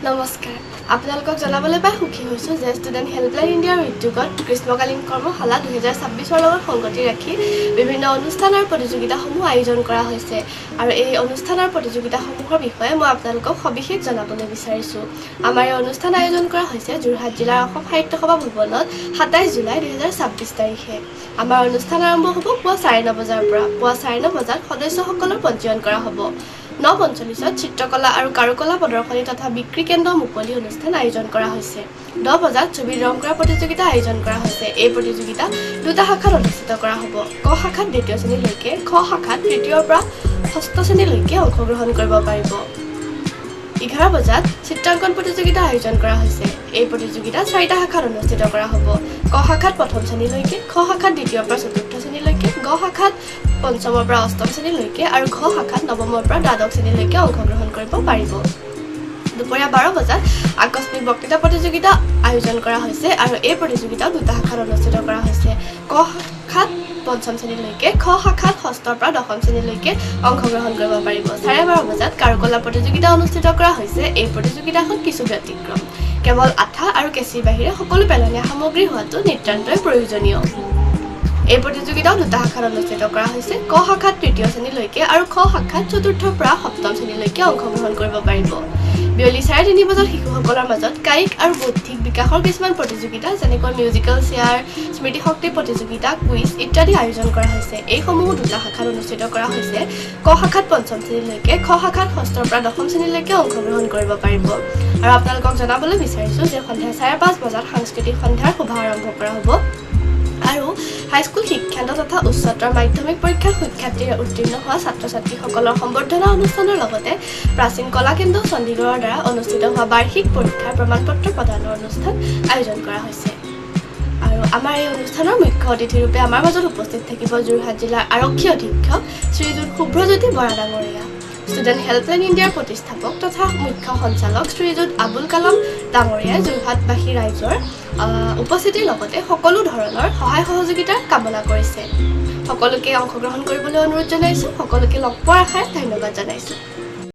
নমস্কাৰ আপোনালোকক জনাবলৈ পাই সুখী হৈছোঁ যে ষ্টুডেণ্ট হেল্পলাইন ইণ্ডিয়াৰ উদ্যোগত গ্ৰীষ্মকালীন কৰ্মশালা 2026ৰ লগত সংগতি ৰাখি বিভিন্ন অনুষ্ঠান আৰু প্ৰতিযোগিতাসমূহ আয়োজন কৰা হৈছে আৰু এই অনুষ্ঠান আৰু প্ৰতিযোগিতাসমূহৰ বিষয়ে মই আপোনালোকক সবিশেষ জনাবলৈ বিচাৰিছোঁ। আমাৰ এই অনুষ্ঠান আয়োজন কৰা হৈছে যোৰহাট জিলাৰ অসম সাহিত্য সভা ভৱনত 27 জুলাই 2026 তাৰিখে। আমাৰ অনুষ্ঠান আৰম্ভ হ'ব পুৱা 9:30 বজাৰ পৰা। পুৱা 9:30 বজাত সদস্যসকলৰ পঞ্জীয়ন কৰা হ'ব। 9:45ত চিত্ৰকলা আৰু কাৰুকলা প্ৰদৰ্শনী তথা বিক্ৰী কেন্দ্ৰ মুকলি অনুষ্ঠান আয়োজন কৰা হৈছে। 10 বজাত ছবি ৰং কৰা প্ৰতিযোগিতা আয়োজন কৰা হৈছে। এই প্ৰতিযোগিতা দুটা শাখাত অনুষ্ঠিত কৰা হ'ব। ক শাখাত দ্বিতীয় শ্ৰেণীলৈকে, খ শাখাত তৃতীয়ৰ পৰা ষষ্ঠ শ্ৰেণীলৈকে অংশগ্ৰহণ কৰিব পাৰিব। 11 বজাত চিত্ৰাংকন প্ৰতিযোগিতা আয়োজন কৰা হৈছে। এই প্ৰতিযোগিতা 4টা শাখাত অনুষ্ঠিত কৰা হ'ব। ক শাখাত প্ৰথম শ্ৰেণীলৈকে, খ শাখাত দ্বিতীয়ৰ পৰা চতুৰ্থ শ্ৰেণীলৈকে, গ শাখাত পঞ্চমৰ পৰা অষ্টম শ্ৰেণীলৈকে আৰু ঘ শাখাত নৱমৰ পৰা দ্বাদশ শ্ৰেণীলৈকে অংশগ্ৰহণ কৰিব পাৰিব। দুপৰীয়া 12 বজাত আকস্মিক বক্তৃতা প্ৰতিযোগিতা আয়োজন কৰা হৈছে আৰু এই প্ৰতিযোগিতাও দুটা শাখাত অনুষ্ঠিত কৰা হৈছে। ক শাখাত পঞ্চম শ্ৰেণীলৈকে, খ শাখাত ষষ্ঠৰ পৰা দশম শ্ৰেণীলৈকে অংশগ্ৰহণ কৰিব পাৰিব। 12:30 বজাত কাৰুকলা প্ৰতিযোগিতা অনুষ্ঠিত কৰা হৈছে। এই প্ৰতিযোগিতাখন কিছু ব্যতিক্ৰম। কেৱল আঠা আৰু কেঁচিৰ বাহিৰে সকলো পেলনীয়া সামগ্ৰী হোৱাটো নিতান্তই প্ৰয়োজনীয়। এই প্ৰতিযোগিতাও দুটা শাখাত অনুষ্ঠিত কৰা হৈছে। ক শাখাত তৃতীয় শ্ৰেণীলৈকে আৰু খ শাখাত চতুৰ্থৰ পৰা সপ্তম শ্ৰেণীলৈকে অংশগ্ৰহণ কৰিব পাৰিব। বিয়লি 3:30 বজাত শিশুসকলৰ মাজত কায়িক আৰু বৌদ্ধিক বিকাশৰ কিছুমান প্ৰতিযোগিতা যেনেকৈ মিউজিকেল চেয়াৰ, স্মৃতিশক্তি প্ৰতিযোগিতা, কুইজ ইত্যাদি আয়োজন কৰা হৈছে। এইসমূহ দুটা শাখাত অনুষ্ঠিত কৰা হৈছে। ক শাখাত পঞ্চম শ্ৰেণীলৈকে, খ শাখাত ষষ্ঠৰ পৰা দশম শ্ৰেণীলৈকে অংশগ্ৰহণ কৰিব পাৰিব। আৰু আপোনালোকক জনাবলৈ বিচাৰিছোঁ যে সন্ধিয়া 5:30 বজাত সাংস্কৃতিক সন্ধ্যাৰ শুভাৰম্ভ কৰা হ'ব আৰু হাইস্কুল শিক্ষান্ত তথা উচ্চতৰ মাধ্যমিক পৰীক্ষাত সুখ্যাতিৰে উত্তীৰ্ণ হোৱা ছাত্ৰ ছাত্ৰীসকলৰ সম্বৰ্ধনা অনুষ্ঠানৰ লগতে প্ৰাচীন কলা কেন্দ্ৰ চণ্ডীগড়ৰ দ্বাৰা অনুষ্ঠিত হোৱা বাৰ্ষিক পৰীক্ষাৰ প্ৰমাণপত্ৰ প্ৰদানৰ অনুষ্ঠান আয়োজন কৰা হৈছে। আৰু আমাৰ এই অনুষ্ঠানৰ মুখ্য অতিথিৰূপে আমাৰ মাজত উপস্থিত থাকিব যোৰহাট জিলাৰ আৰক্ষী অধীক্ষক শ্ৰীযুত শুভ্ৰজ্যোতি বৰা ডাঙৰীয়া, ষ্টুডেণ্ট হেল্পলাইন ইণ্ডিয়াৰ প্ৰতিষ্ঠাপক তথা মুখ্য সঞ্চালক শ্ৰীযুত আবুল কালাম ডাঙৰীয়াই যোৰহাটবাসী ৰাইজৰ উপস্থিতিৰ লগতে সকলো ধৰণৰ সহায় সহযোগিতাৰ কামনা কৰিছে। সকলোকে অংশগ্ৰহণ কৰিবলৈ অনুৰোধ জনাইছোঁ। সকলোকে লগ পোৱাৰ আশাৰে ধন্যবাদ জনাইছোঁ।